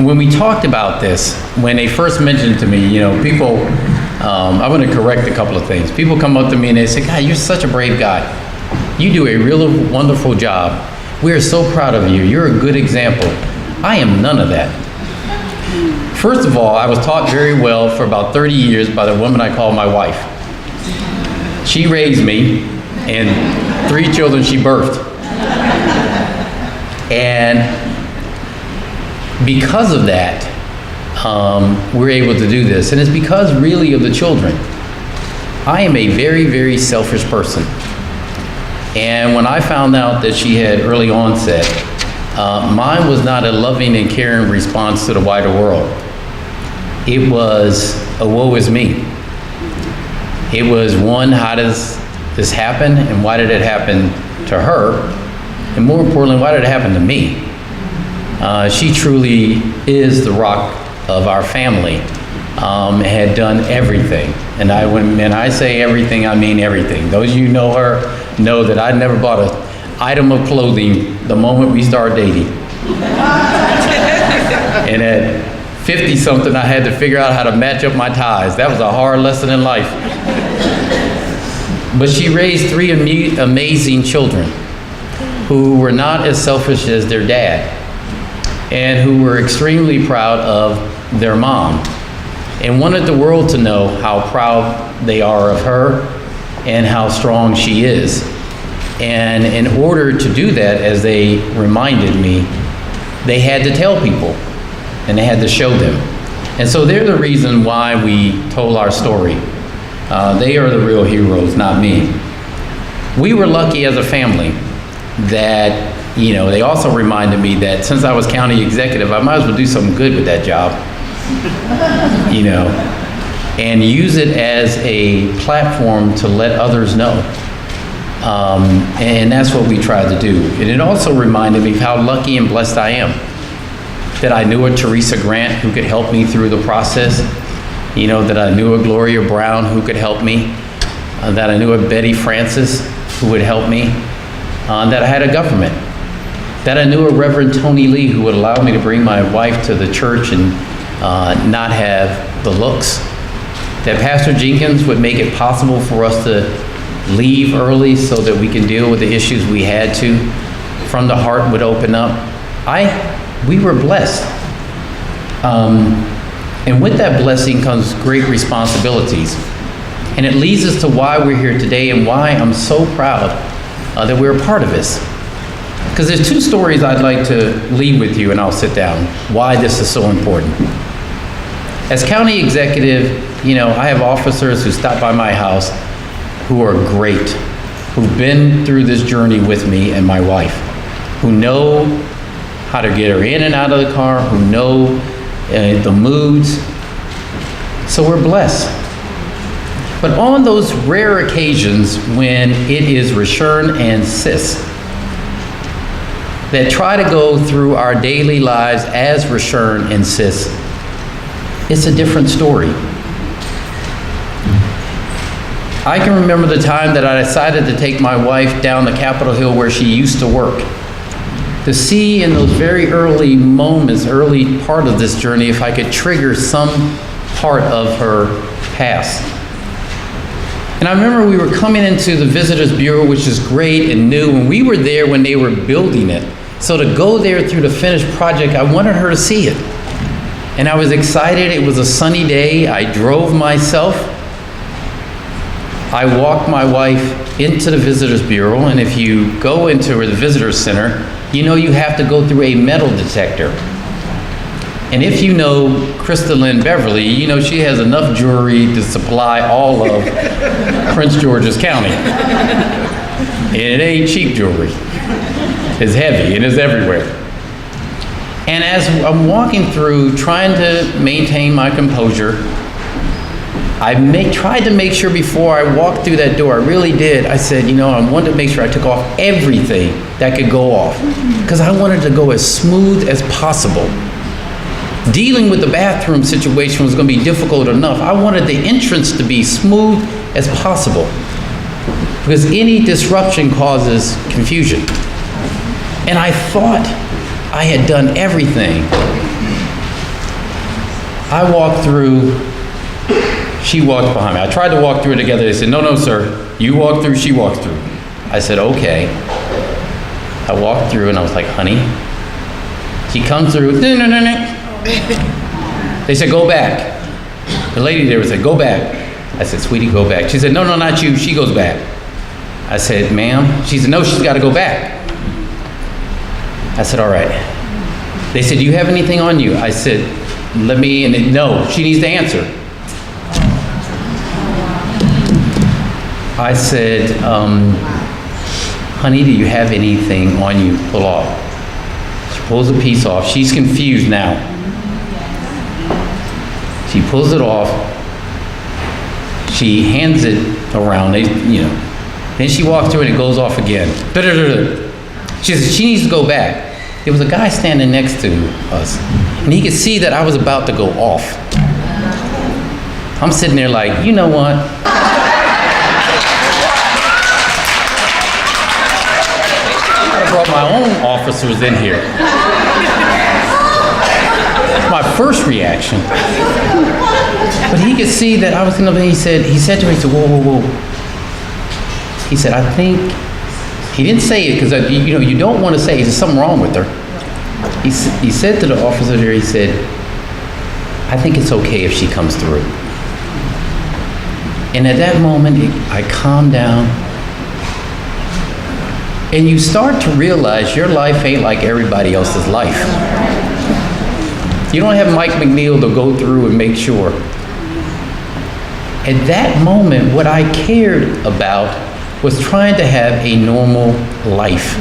when we talked about this, when they first mentioned to me, people, I want to correct a couple of things. People come up to me and they say, God, you're such a brave guy. You do a really wonderful job. We are so proud of you. You're a good example. I am none of that. First of all, I was taught very well for about 30 years by the woman I call my wife. She raised me, and 3 children she birthed. And because of that, we're able to do this. And it's because really of the children. I am a very, very selfish person. And when I found out that she had early onset, mine was not a loving and caring response to the wider world. It was a woe is me. It was one, how does this happen, and why did it happen to her? And more importantly, why did it happen to me? She truly is the rock of our family, had done everything. And when I say everything, I mean everything. Those of you who know her know that I never bought an item of clothing the moment we started dating. And at 50-something, I had to figure out how to match up my ties. That was a hard lesson in life. But she raised 3 amazing children who were not as selfish as their dad, and who were extremely proud of their mom, and wanted the world to know how proud they are of her and how strong she is. And in order to do that, as they reminded me, they had to tell people, and they had to show them. And so they're the reason why we told our story. They are the real heroes, not me. We were lucky as a family that, they also reminded me that since I was county executive, I might as well do something good with that job, and use it as a platform to let others know. And that's what we tried to do. And it also reminded me of how lucky and blessed I am that I knew a Teresa Grant who could help me through the process, that I knew a Gloria Brown who could help me, that I knew a Betty Francis who would help me, that I had a government, that I knew a Reverend Tony Lee who would allow me to bring my wife to the church and not have the looks, that Pastor Jenkins would make it possible for us to leave early so that we can deal with the issues we had to, from the heart would open up. We were blessed. And with that blessing comes great responsibilities. And it leads us to why we're here today and why I'm so proud that we're a part of this. Because there's 2 stories I'd like to leave with you, and I'll sit down, why this is so important. As county executive, I have officers who stop by my house who are great, who've been through this journey with me and my wife, who know how to get her in and out of the car, who know the moods. So we're blessed. But on those rare occasions when it is Rashern and Sis that try to go through our daily lives as Rashern and Sis, it's a different story. I can remember the time that I decided to take my wife down the Capitol Hill where she used to work, to see in those very early moments, early part of this journey, if I could trigger some part of her past. And I remember we were coming into the Visitors Bureau, which is great and new, and we were there when they were building it. So to go there through the finished project, I wanted her to see it. And I was excited. It was a sunny day. I drove myself. I walked my wife into the Visitors Bureau, and if you go into the Visitor Center, you have to go through a metal detector. And if you know Krista Lynn Beverly, she has enough jewelry to supply all of Prince George's County. And it ain't cheap jewelry. It's heavy and it's everywhere. And as I'm walking through, trying to maintain my composure, I tried to make sure before I walked through that door, I really did, I said, I wanted to make sure I took off everything that could go off, because I wanted to go as smooth as possible. Dealing with the bathroom situation was going to be difficult enough. I wanted the entrance to be smooth as possible, because any disruption causes confusion. And I thought I had done everything. I walked through, she walked behind me. I tried to walk through it together. They said, no, no, sir. You walk through, she walks through. I said, okay. I walked through and I was like, honey. She comes through. No, no, no, no. They said, go back. The lady there said, go back. I said, sweetie, go back. She said, no, no, not you. She goes back. I said, ma'am. She said, no, she's got to go back. I said, all right. They said, do you have anything on you? I said, let me, and no, she needs to answer. I said, honey, do you have anything on you? Pull off. She pulls a piece off. She's confused now. She pulls it off. She hands it around. Then she walks through and it goes off again. She says she needs to go back. There was a guy standing next to us, and he could see that I was about to go off. I'm sitting there like, you know what? I brought my own officers in here. My first reaction. But he could see that I was going to, he said to me, he said, whoa, whoa, whoa. He said, I think, he didn't say it because, you don't want to say there's something wrong with her. He said to the officer there, he said, I think it's okay if she comes through. And at that moment, I calmed down. And you start to realize your life ain't like everybody else's life. You don't have Mike McNeil to go through and make sure. At that moment, what I cared about was trying to have a normal life.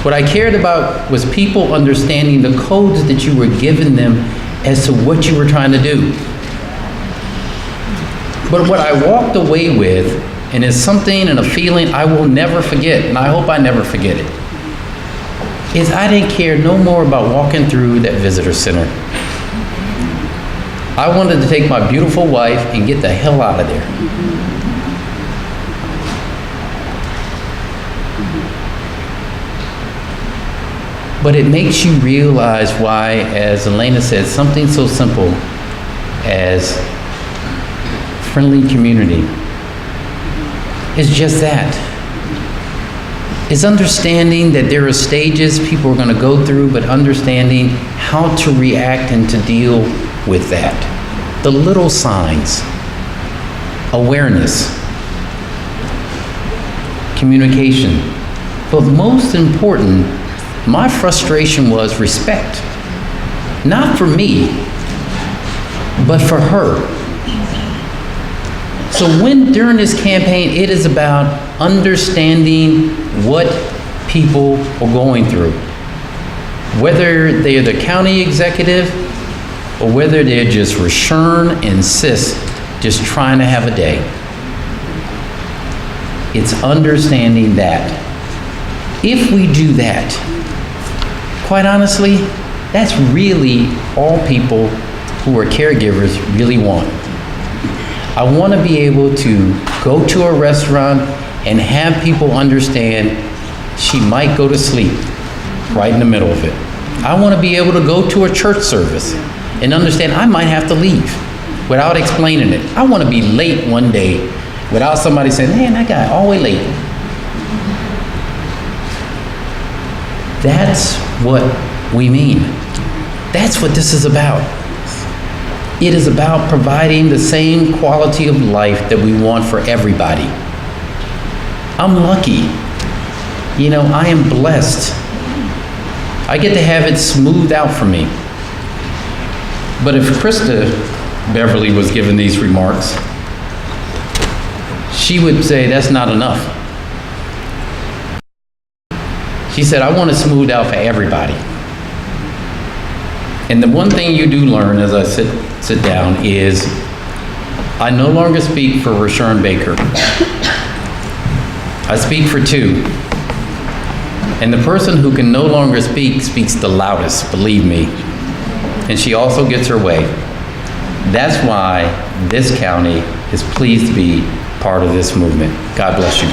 What I cared about was people understanding the codes that you were giving them as to what you were trying to do. But what I walked away with, and it's something and a feeling I will never forget, and I hope I never forget it, is I didn't care no more about walking through that visitor center. I wanted to take my beautiful wife and get the hell out of there. But it makes you realize why, as Elena said, something so simple as friendly community is just that. It's understanding that there are stages people are going to go through, but understanding how to react and to deal with that. The little signs, awareness, communication. But most important, my frustration was respect. Not for me, but for her. So during this campaign, it is about understanding what people are going through. Whether they're the county executive or whether they're just Rashern and Sis just trying to have a day. It's understanding that. If we do that, quite honestly, that's really all people who are caregivers really want. I want to be able to go to a restaurant and have people understand she might go to sleep right in the middle of it. I want to be able to go to a church service and understand I might have to leave without explaining it. I want to be late one day without somebody saying, man, that guy always late. That's what we mean. That's what this is about. It is about providing the same quality of life that we want for everybody. I'm lucky. I am blessed. I get to have it smoothed out for me. But if Krista Beverly was given these remarks, she would say that's not enough. She said, I want it smoothed out for everybody. And the one thing you do learn as I sit down is I no longer speak for Rashern Baker. I speak for two. And the person who can no longer speak speaks the loudest, believe me. And she also gets her way. That's why this county is pleased to be part of this movement. God bless you.